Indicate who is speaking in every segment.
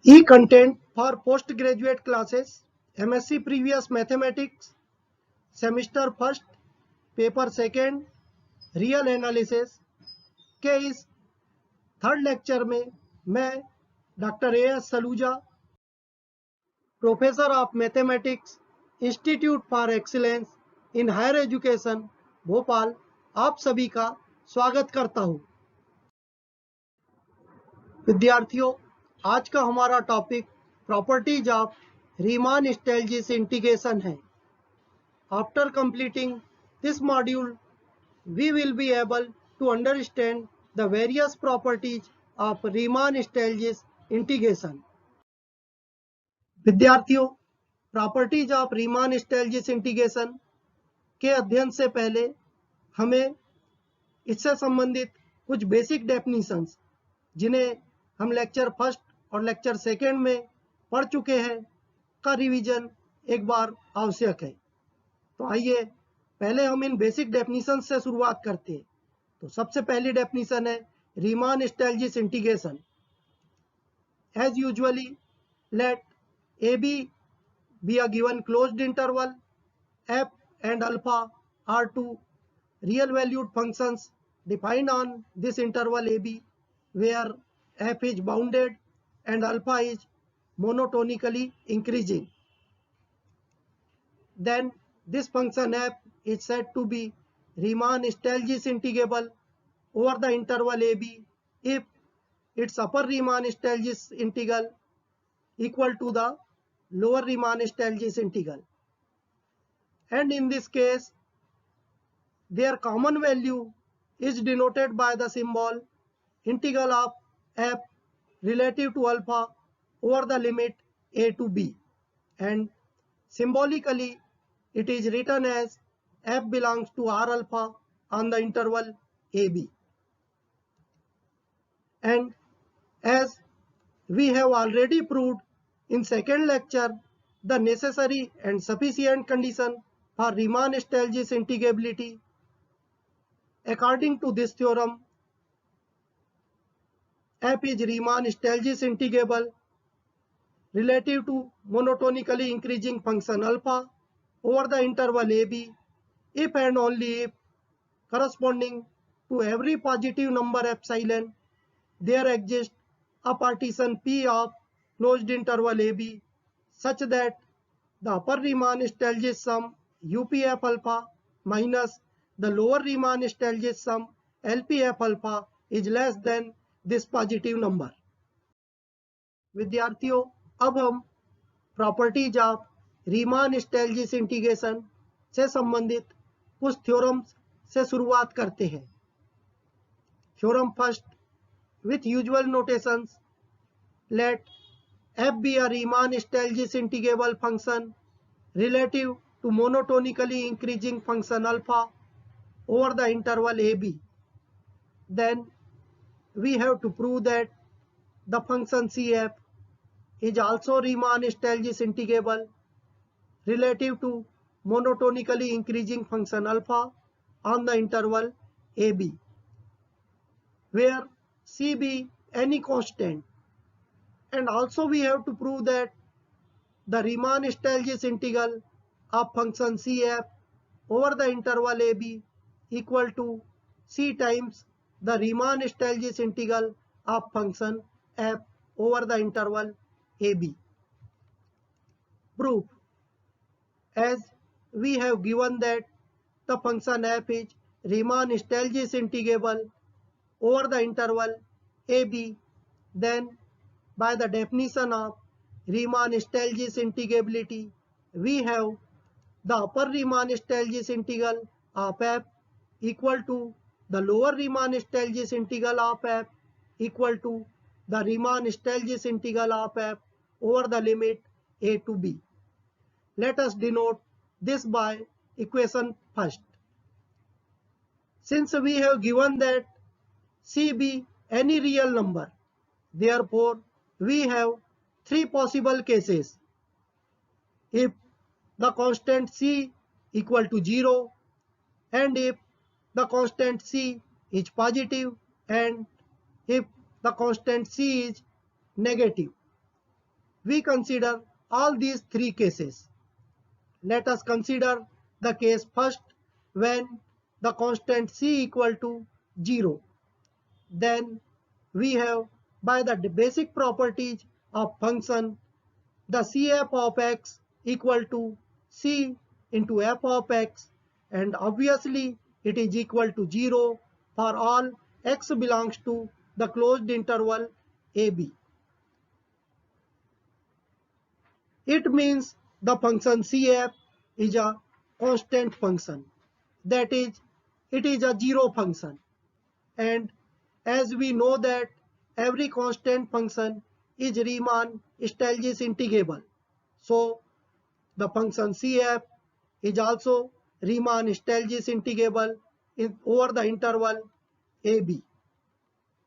Speaker 1: E-content for postgraduate classes, MSc Previous Mathematics, Semester First, Paper Second, Real Analysis के इस third lecture में मैं doctor A.S. Saluja, professor of mathematics, institute for excellence in higher education Bhopal, आप सभी का स्वागत करता हूं। विद्यार्थियों, आज का हमारा topic properties of Riemann Stieltjes integration है। After completing this module we will be able to understand the various properties of Riemann-Stieltjes integration. विद्यार्थियों, प्रॉपर्टीज ऑफ रीमान-स्टाइलस इंटीग्रेशन के अध्ययन से पहले हमें इससे संबंधित कुछ बेसिक डेफिनेशंस, जिन्हें हम लेक्चर फर्स्ट और लेक्चर सेकेंड में पढ़ चुके हैं, का रिवीजन एक बार आवश्यक है। तो आइए पहले हम इन बेसिक डेफिनेशन से शुरुआत करते हैं। तो सबसे पहली डेफिनेशन है Riemann Stieltjes integration. As usually let AB be a given closed interval, f and alpha are two real valued functions defined on this interval AB, where f is bounded and alpha is monotonically increasing. Then this function f is said to be Riemann-Stieltjes integrable over the interval AB if its upper Riemann-Stieltjes integral equal to the lower Riemann-Stieltjes integral. And in this case, their common value is denoted by the symbol integral of f relative to alpha over the limit a to b, and symbolically it is written as f belongs to R alpha on the interval AB. And as we have already proved in second lecture, the necessary and sufficient condition for Riemann-Stieltjes integrability. According to this theorem, f is Riemann-Stieltjes integrable relative to monotonically increasing function alpha over the interval AB if and only if, corresponding to every positive number epsilon, there exists a partition P of closed interval AB such that the upper Riemann-Stieltjes sum UPF alpha minus the lower Riemann-Stieltjes sum LPF alpha is less than this positive number. विद्यार्थियों, अब हम properties of Riemann-stylus integration से संबंधित कुछ theorems से शुरुआत करते हैं। Theorem first, with usual notations, let f be a Riemann-Stieltjes integrable function relative to monotonically increasing function alpha over the interval AB. Then we have to prove that the function CF is also Riemann-Stieltjes integrable relative to monotonically increasing function alpha on the interval AB, where C be any constant. And also we have to prove that the Riemann-Stieltjes integral of function CF over the interval AB equal to C times the Riemann-Stieltjes integral of function f over the interval AB. Proof. As we have given that the function f is Riemann-Stieltjes integrable over the interval AB, then by the definition of Riemann-Stieltjes integrability, we have the upper Riemann-Stieltjes integral of f equal to the lower Riemann-Stieltjes integral of f equal to the Riemann-Stieltjes integral of f over the limit a to b. Let us denote this by equation first. Since we have given that C be any real number, therefore we have three possible cases. If the constant C equal to 0, and if the constant C is positive, and if the constant C is negative. we consider all these three cases. Let us consider the case first when the constant c equal to 0. Then we have, by the basic properties of function, the cf of x equal to c into f of x, and obviously it is equal to 0 for all x belongs to the closed interval ab. It means the function cf is a constant function, that is, it is a zero function. And as we know that every constant function is Riemann-Stieltjes integrable, so the function cf is also Riemann-Stieltjes integrable over the interval ab.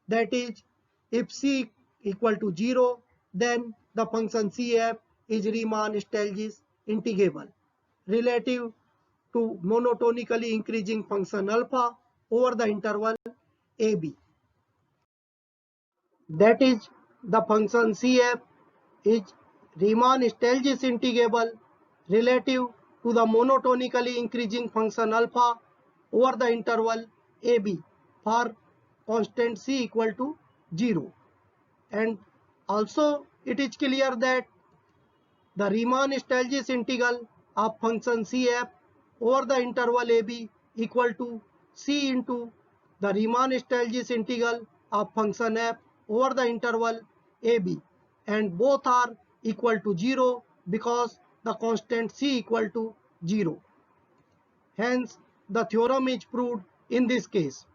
Speaker 1: That is, if c equal to 0, then the function cf is Riemann-Stieltjes integrable relative to monotonically increasing function alpha over the interval ab. That is, the function cf is Riemann-Stieltjes integrable relative to the monotonically increasing function alpha over the interval ab for constant c equal to 0. And also it is clear that the Riemann-Stieltjes integral of function cf over the interval ab equal to c into the Riemann-Stieltjes integral of function f over the interval ab, and both are equal to 0 because the constant c equal to 0. Hence, the theorem is proved in this case.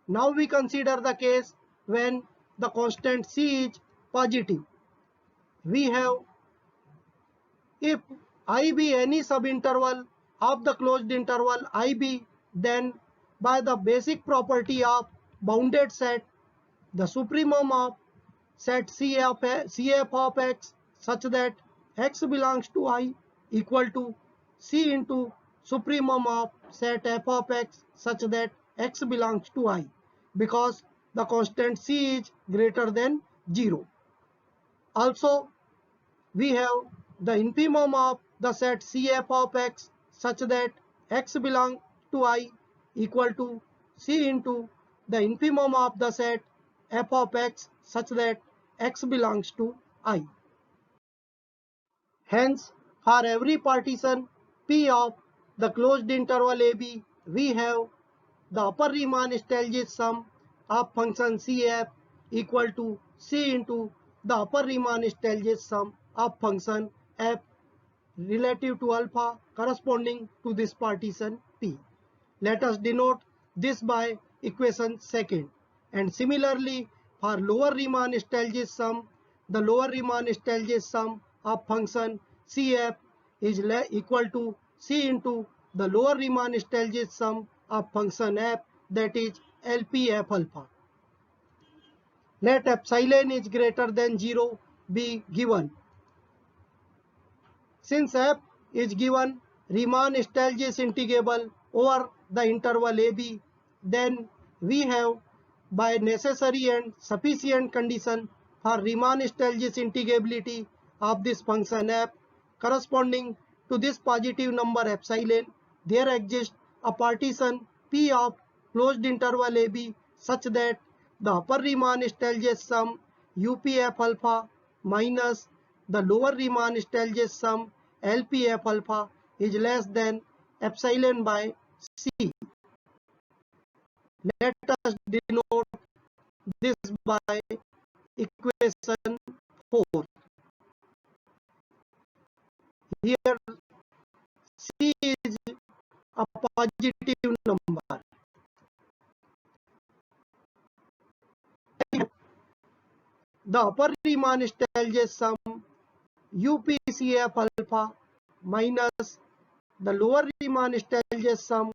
Speaker 1: Now we consider the case when the constant c is positive. We have, if I be any subinterval of the closed interval IB, then by the basic property of bounded set, the supremum of set CF of x such that x belongs to I equal to C into supremum of set f of x such that x belongs to I, because the constant c is greater than 0. Also, we have the infimum of the set CF of x such that x belongs to I equal to C into the infimum of the set f of x such that x belongs to I. Hence, for every partition P of the closed interval AB, we have the upper Riemann-Stieltjes sum of function CF equal to C into the upper Riemann-Stieltjes sum of function f relative to alpha corresponding to this partition P. Let us denote this by equation second. And similarly, for lower Riemann-Stieltjes sum, the lower Riemann-Stieltjes sum of function Cf is equal to C into the lower Riemann-Stieltjes sum of function f, that is LPF alpha. Let epsilon is greater than 0 be given. Since f is given Riemann-Stieltjes integrable over the interval AB, then we have, by necessary and sufficient condition for Riemann-Stieltjes integrability of this function f corresponding to this positive number epsilon, there exists a partition P of closed interval AB such that the upper Riemann-Stieltjes sum UPF alpha minus the lower Riemann-Stieltjes sum LPF alpha is less than epsilon by C. Let us denote this by equation 4. Here C is a positive number. The upper Riemann-Stieltjes sum UPCF alpha minus the lower Riemann-Stieltjes sum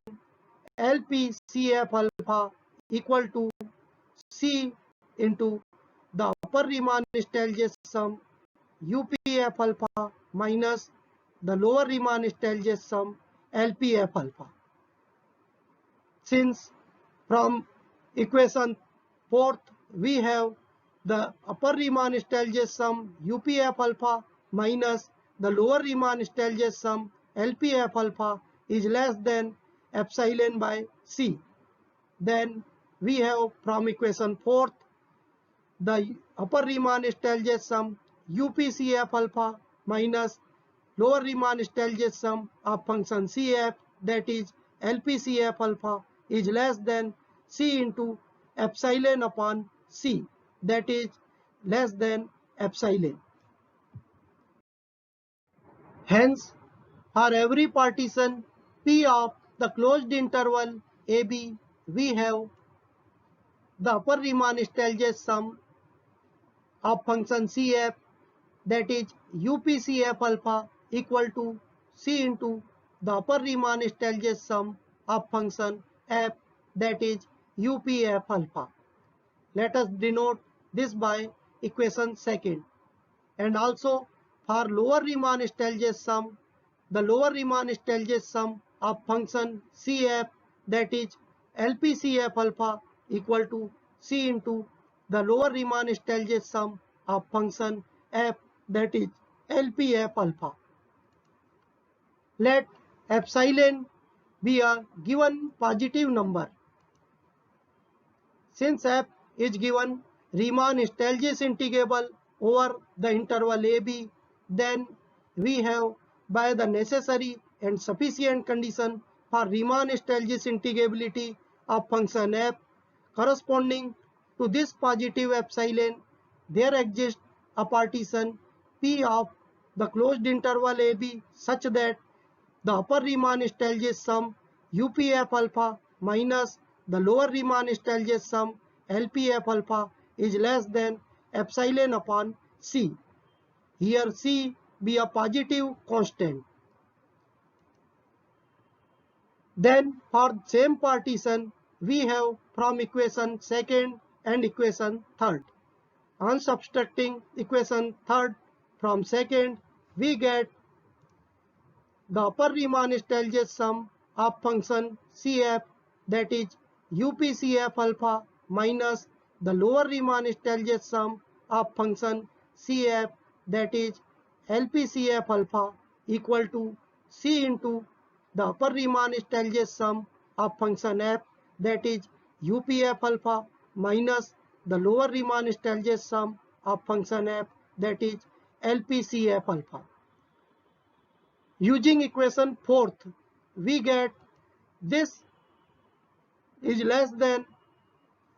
Speaker 1: LPCF alpha equal to C into the upper Riemann-Stieltjes sum UPF alpha minus the lower Riemann-Stieltjes sum LPF alpha. Since from equation 4th we have the upper Riemann-Stieltjes sum UPF alpha minus the lower Riemann-Stieltjes sum LPF alpha is less than epsilon by C. Then we have from equation 4th the upper Riemann-Stieltjes sum UPCF alpha minus lower Riemann-Stieltjes sum of function CF, that is LPCF alpha, is less than C into epsilon upon C, that is less than epsilon. Hence, for every partition P of the closed interval AB, we have the upper Riemann-Stieltjes sum of function CF, that is UPCF alpha, equal to C into the upper Riemann-Stieltjes sum of function F, that is UPF alpha. Let us denote this by equation 2nd. And also for lower Riemann-Stieltjes sum, the lower Riemann-Stieltjes sum of function CF, that is LPCF alpha, equal to C into the lower Riemann-Stieltjes sum of function F, that is LPF alpha. Let epsilon be a given positive number. Since F is given Riemann-Stieltjes integrable over the interval AB, then we have by the necessary and sufficient condition for Riemann-Stieltjes integrability of function F corresponding to this positive epsilon, there exists a partition P of the closed interval AB such that the upper Riemann-Stieltjes sum UPF alpha minus the lower Riemann-Stieltjes sum LPF alpha is less than epsilon upon C. Here C be a positive constant. Then for same partition we have from equation 2nd and equation 3rd. On subtracting equation 3rd from 2nd, we get the upper Riemann-Stieltjes sum of function CF, that is UPCF alpha minus the lower Riemann-Stieltjes sum of function CF, that is LPCF alpha, equal to C into the upper Riemann-Stieltjes sum of function F, that is UPF alpha minus the lower Riemann-Stieltjes sum of function F, that is LPCF alpha. Using equation 4th, we get this is less than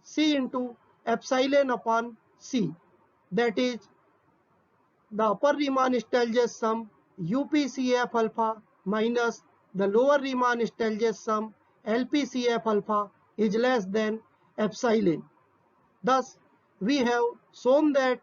Speaker 1: C into epsilon upon C, that is the upper Riemann-Stieltjes sum UPCF alpha minus the lower Riemann-Stieltjes sum LPCF alpha is less than epsilon. Thus, we have shown that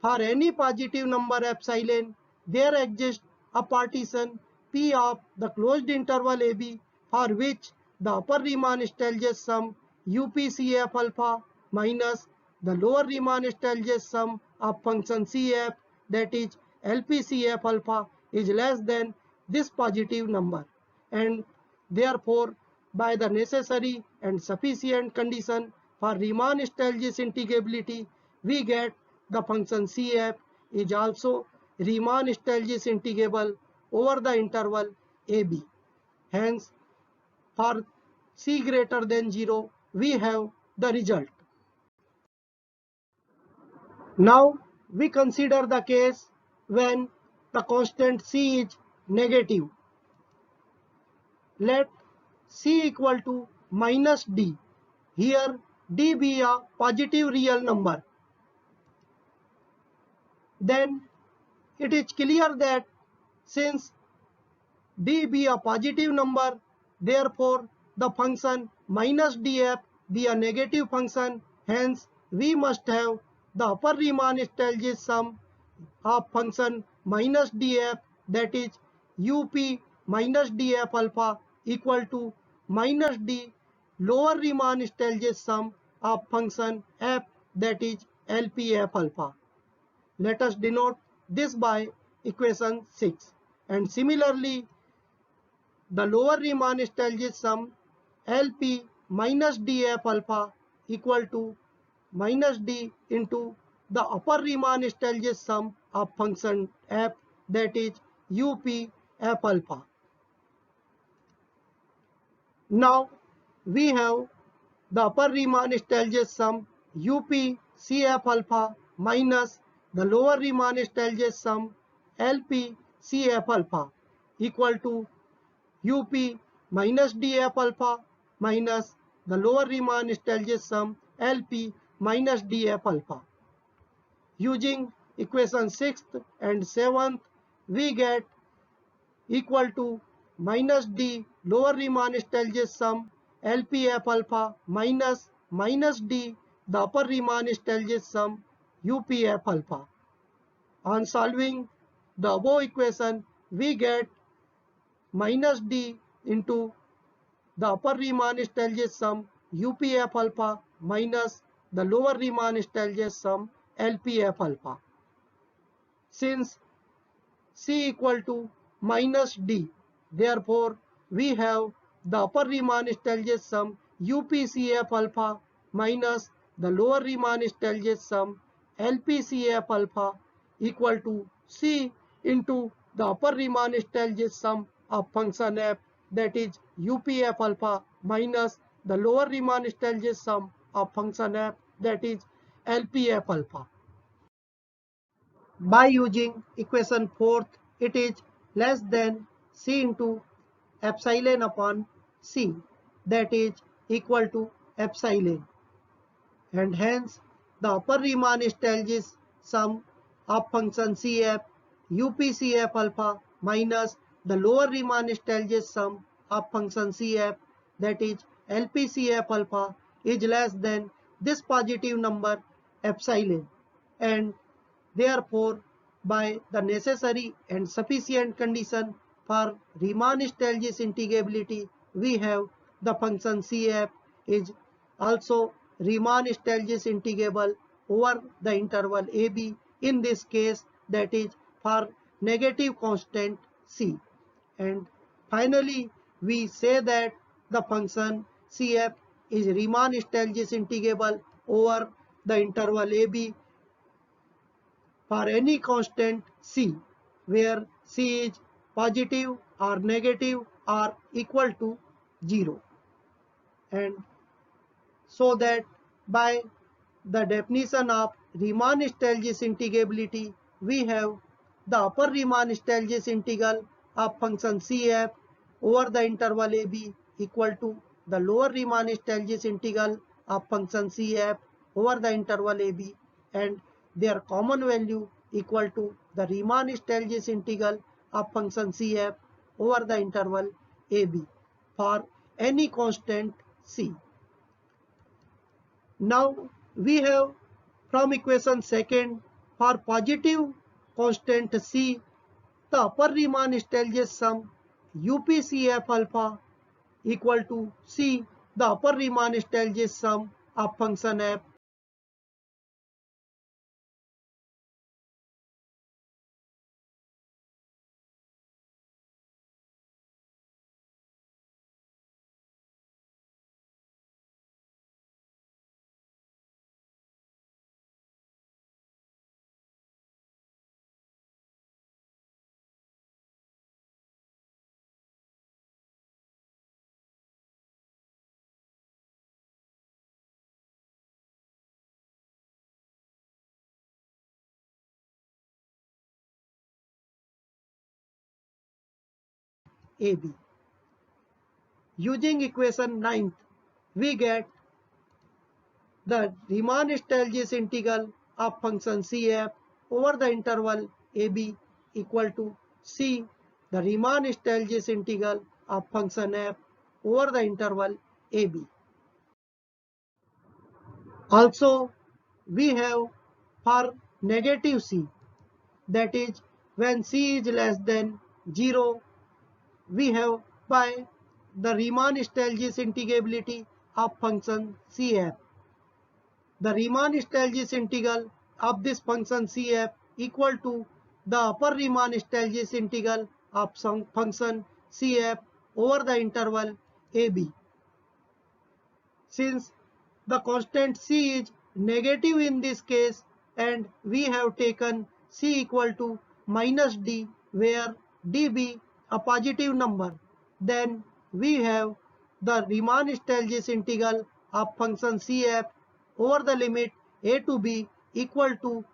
Speaker 1: for any positive number epsilon, there exists a partition P of the closed interval AB for which the upper Riemann-Stieltjes sum UPCF alpha minus the lower Riemann-Stieltjes sum of function CF, that is LPCF alpha, is less than this positive number, and therefore by the necessary and sufficient condition for Riemann-Stieltjes integrability, we get the function CF is also Riemann-Stieltjes integrable over the interval AB. Hence, for C greater than 0, we have the result. Now, we consider the case when the constant C is negative. Let C equal to minus D. Here, D be a positive real number. Then it is clear that since D be a positive number, therefore the function minus df be a negative function. Hence, we must have the upper Riemann-Stieltjes sum of function minus df, that is up minus df alpha, equal to minus d lower Riemann-Stieltjes sum of function f, that is LPF alpha. Let us denote this by equation 6. And similarly, the lower Riemann-Stieltjes sum LP minus df alpha equal to minus d into the upper Riemann-Stieltjes sum of function f, that is up f alpha. Now we have the upper Riemann-Stieltjes sum up Cf alpha minus the lower Riemann-Stieltjes sum Lp Cf alpha equal to up minus df alpha minus the lower Riemann-Stieltjes sum Lp minus df alpha. Using equation 6th and 7th, we get equal to minus d lower Riemann-Stieltjes sum LPF alpha minus d the upper Riemann-Stieltjes sum UPF alpha. On solving the above equation, we get minus d into the upper Riemann-Stieltjes sum UPF alpha minus the lower Riemann-Stieltjes sum LPF alpha. Since C equal to minus D, therefore we have the upper Riemann-Stieltjes sum UPCF alpha minus the lower Riemann-Stieltjes sum LPCF alpha equal to C into the upper Riemann-Stieltjes sum of function f, that is UPF alpha minus the lower Riemann-Stieltjes sum of function f, that is LPF alpha. By using equation 4th, it is less than C into epsilon upon C, that is equal to epsilon, and hence the upper Riemann-Stieltjes sum of function Cf UPCF alpha minus the lower Riemann-Stieltjes sum of function Cf, that is LPCF alpha, is less than this positive number epsilon, and therefore, by the necessary and sufficient condition for Riemann-Stieltjes integrability, we have the function Cf is also Riemann-Stieltjes integrable over the interval AB, in this case, that is for negative constant C. And finally, we say that the function Cf is Riemann-Stieltjes integrable over the interval AB for any constant C, where C is positive or negative or equal to 0. And so that by the definition of Riemann-Stieltjes integrability, we have the upper Riemann-Stieltjes integral of function Cf over the interval AB equal to the lower Riemann-Stieltjes integral of function Cf over the interval AB, and their common value equal to the Riemann-Stieltjes integral of function Cf over the interval AB for any constant C. Now we have from equation 2nd, for positive constant C, the upper Riemann-Stieltjes sum UPCF alpha equal to C, the upper Riemann-Stieltjes sum of function f AB. Using equation 9th, we get the Riemann-Stieltjes integral of function Cf over the interval AB equal to C, the Riemann-Stieltjes integral of function f over the interval AB. Also, we have for negative C, that is when C is less than 0, we have by the Riemann-Stieltjes integrability of function Cf. The Riemann-Stieltjes integral of this function Cf equal to the upper Riemann-Stieltjes integral of some function Cf over the interval AB. Since the constant C is negative in this case, and we have taken C equal to minus D, where D be a positive number. Then we have the Riemann-Stieltjes integral of function CF over the limit a to b equal to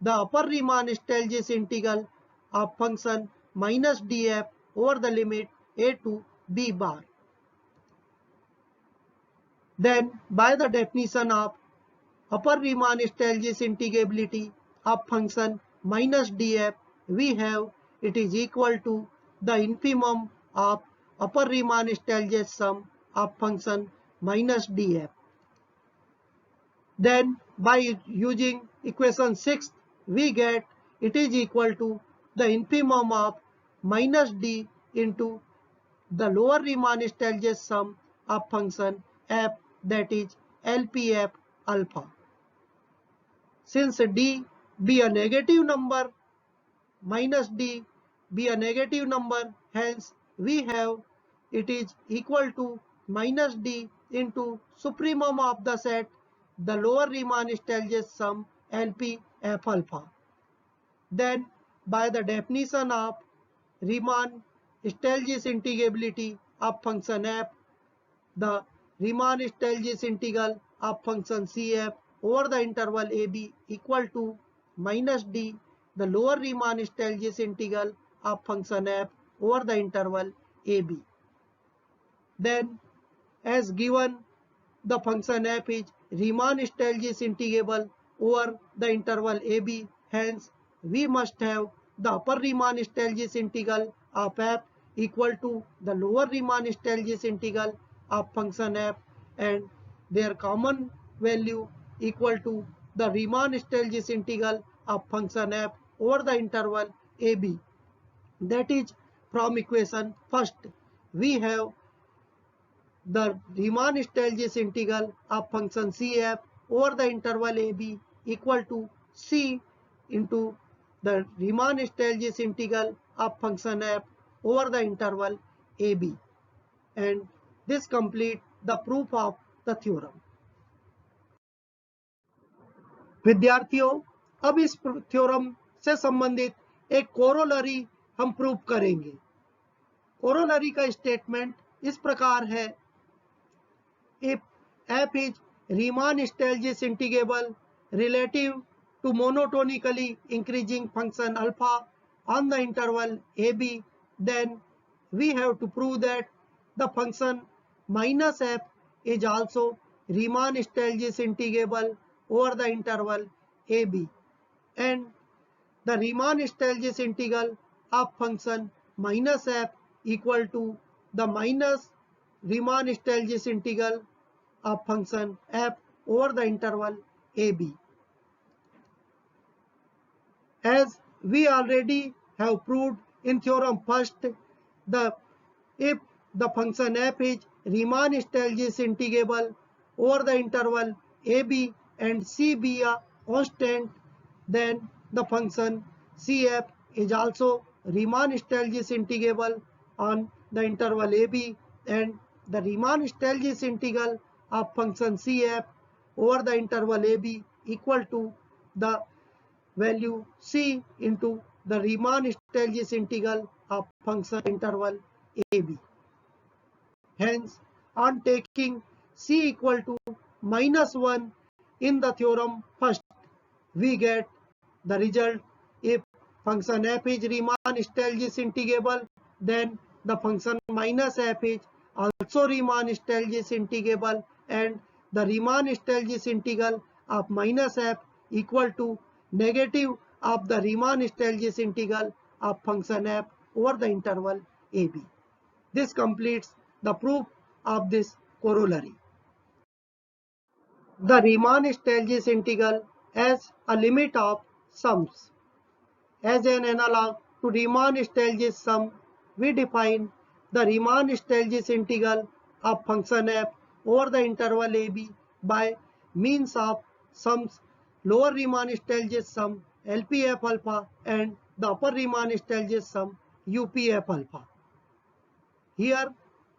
Speaker 1: the upper Riemann-Stieltjes integral of function minus df over the limit a to b bar. Then by the definition of upper Riemann-Stieltjes integrability of function minus df, we have it is equal to the infimum of upper Riemann-Stieltjes sum of function minus df. Then by using equation 6, we get it is equal to the infimum of minus d into the lower Riemann-Stieltjes sum of function f, that is LPF alpha. Since d be a negative number, minus d be a negative number, hence we have it is equal to minus d into supremum of the set, the lower Riemann-Stieltjes sum LP f alpha. Then by the definition of Riemann-Stieltjes integrability of function f, the Riemann-Stieltjes integral of function CF over the interval AB equal to minus d, the lower Riemann-Stieltjes integral of function f over the interval AB. Then as given, the function f is Riemann-Stieltjes integrable over the interval AB, hence we must have the upper Riemann-Stieltjes integral of f equal to the lower Riemann-Stieltjes integral of function f, and their common value equal to the Riemann-Stieltjes integral of function f over the interval AB. That is, from equation first, we have the Riemann-Stieltjes integral of function CF over the interval AB equal to C into the Riemann-Stieltjes integral of function f over the interval AB. And this completes the proof of the theorem. विद्यार्थियों, अब इस theorem से संबंधित एक corollary हम prove करेंगे। Corollary का statement इस प्रकार है, if f is Riemann-Stieltjes integrable relative to monotonically increasing function alpha on the interval AB, then we have to prove that the function minus f is also Riemann-Stieltjes integrable over the interval AB, and the Riemann-Stieltjes integral of function minus f equal to the minus Riemann-Stieltjes integral of function f over the interval AB. As we already have proved in theorem first, if the function f is Riemann-Stieltjes integrable over the interval AB and C be a constant, then the function CF is also Riemann-Stieltjes integrable on the interval AB, and the Riemann-Stieltjes integral of function CF over the interval AB equal to the value C into the Riemann-Stieltjes integral of function interval AB. Hence, on taking C equal to minus 1 in the theorem first, we get the result. If function f is Riemann-Stieltjes integrable, then the function minus f is also Riemann-Stieltjes integrable, and the Riemann-Stieltjes integral of minus f equal to negative of the Riemann-Stieltjes integral of function f over the interval AB. This completes the proof of this corollary. The Riemann-Stieltjes integral as a limit of sums. As an analog to Riemann-Stieltjes sum, we define the Riemann-Stieltjes integral of function f over the interval AB by means of sums lower Riemann-Stieltjes sum LPF alpha and the upper Riemann-Stieltjes sum UPF alpha. Here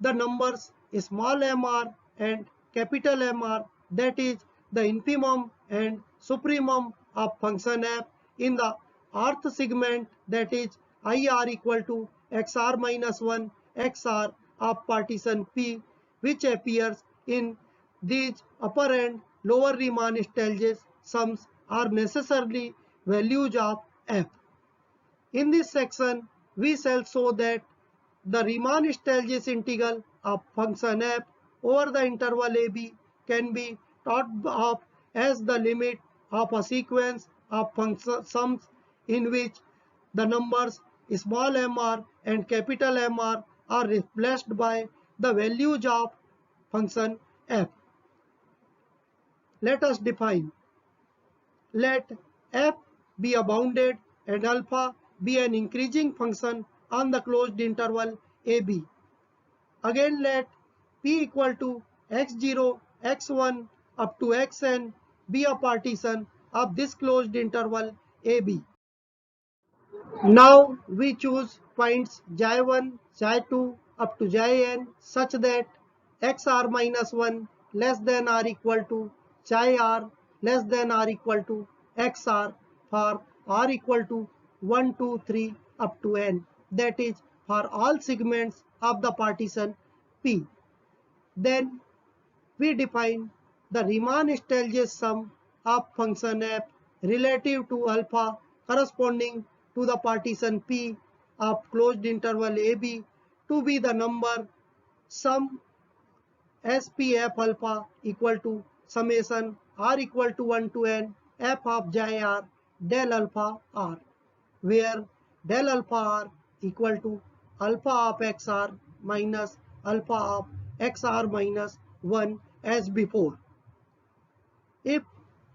Speaker 1: the numbers small mr and capital MR, that is the infimum and supremum of function f in the rth segment, that is IR equal to XR minus 1 XR of partition P, which appears in these upper and lower Riemann-Stieltjes sums are necessarily values of f. In this section, we shall show that the Riemann-Stieltjes integral of function f over the interval AB can be thought of as the limit of a sequence of function sums in which the numbers small mr and capital Mr are replaced by the values of function f. Let us define. Let f be a bounded and alpha be an increasing function on the closed interval AB. Again, let p equal to x0, x1 up to xn be a partition of this closed interval AB. Now we choose points j1, j2 up to jn such that xr minus 1 less than or equal to jr less than or equal to xr for r equal to 1, 2, 3 up to n, that is for all segments of the partition P. Then we define the Riemann-Stieltjes sum of function f relative to alpha corresponding to the partition P of closed interval AB to be the number sum SPF alpha equal to summation r equal to 1 to n f of jr del alpha r, where del alpha r equal to alpha of xr minus alpha of xr minus 1 as before. If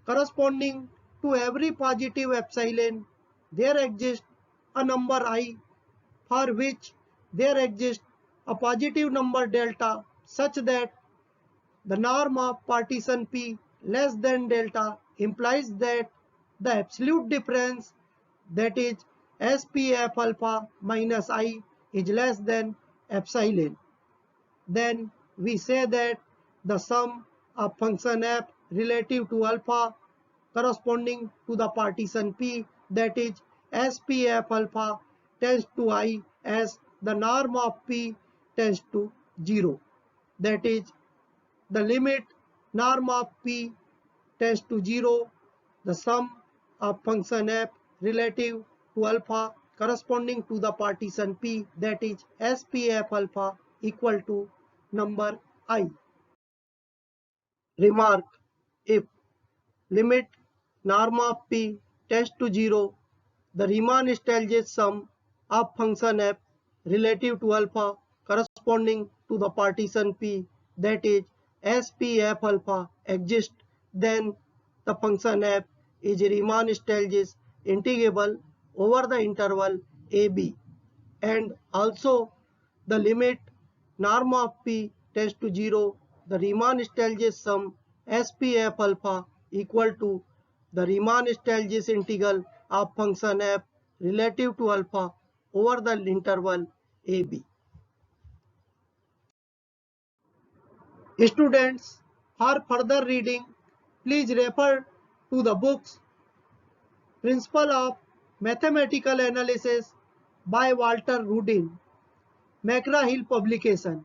Speaker 1: corresponding to every positive epsilon there exists a number I for which there exists a positive number delta such that the norm of partition P less than delta implies that the absolute difference, that is SPF alpha minus I, is less than epsilon. Then we say that the sum of function f relative to alpha corresponding to the partition P, that is SPF alpha, tends to I as the norm of P tends to 0. That is the limit norm of P tends to 0, the sum of function f relative to alpha corresponding to the partition P, that is SPF alpha, equal to number I. Remark: if limit norm of P tends to 0, the Riemann-Stieltjes sum of function f relative to alpha corresponding to the partition P, that is SPF alpha, exists, then the function f is Riemann-Stieltjes integrable over the interval AB, and also the limit norm of P tends to 0, the Riemann-Stieltjes sum SPF alpha equal to the Riemann-Stieltjes integral of function f relative to alpha over the interval AB. Students, for further reading, please refer to the books Principle of Mathematical Analysis by Walter Rudin, McGraw-Hill publication,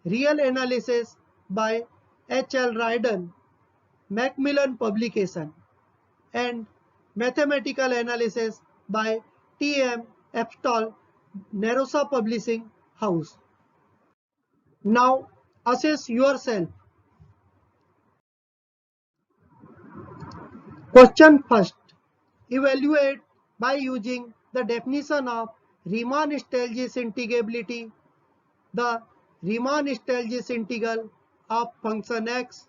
Speaker 1: Real Analysis by H.L. Ryden, Macmillan publication, and Mathematical Analysis by T.M. Epstall, Narosa Publishing House. Now assess yourself. Question first. Evaluate by using the definition of Riemann-Stieltjes integrability the Riemann-Stieltjes integral of function x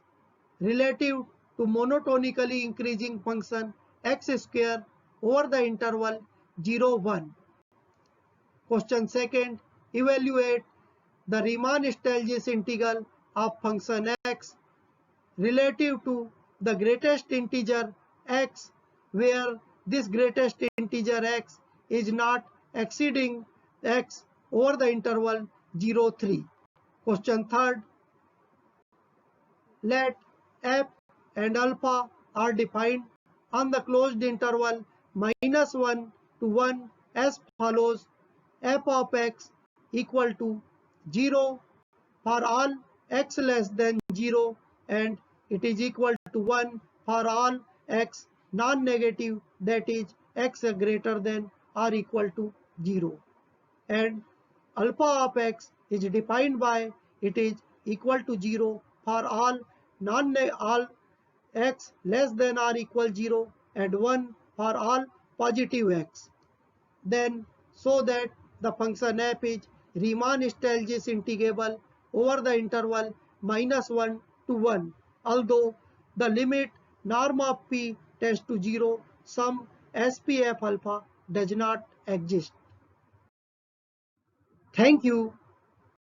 Speaker 1: relative to monotonically increasing function x square over the interval 0, 1. Question second. Evaluate the Riemann-Stieltjes integral of function x relative to the greatest integer x, where this greatest integer x is not exceeding x over the interval 0, 3. Question third. Let f and alpha are defined on the closed interval -1 to 1 as follows: f of x equal to 0 for all x less than 0, and it is equal to 1 for all x non-negative, that is x greater than or equal to 0. And alpha of x is defined by it is equal to 0 for all all x less than or equal 0 and 1 for all positive x. Then so that the function f is Riemann-Stieltjes integrable over the interval -1 to 1, although the limit norm of p tends to 0, some SPF alpha does not exist. Thank you.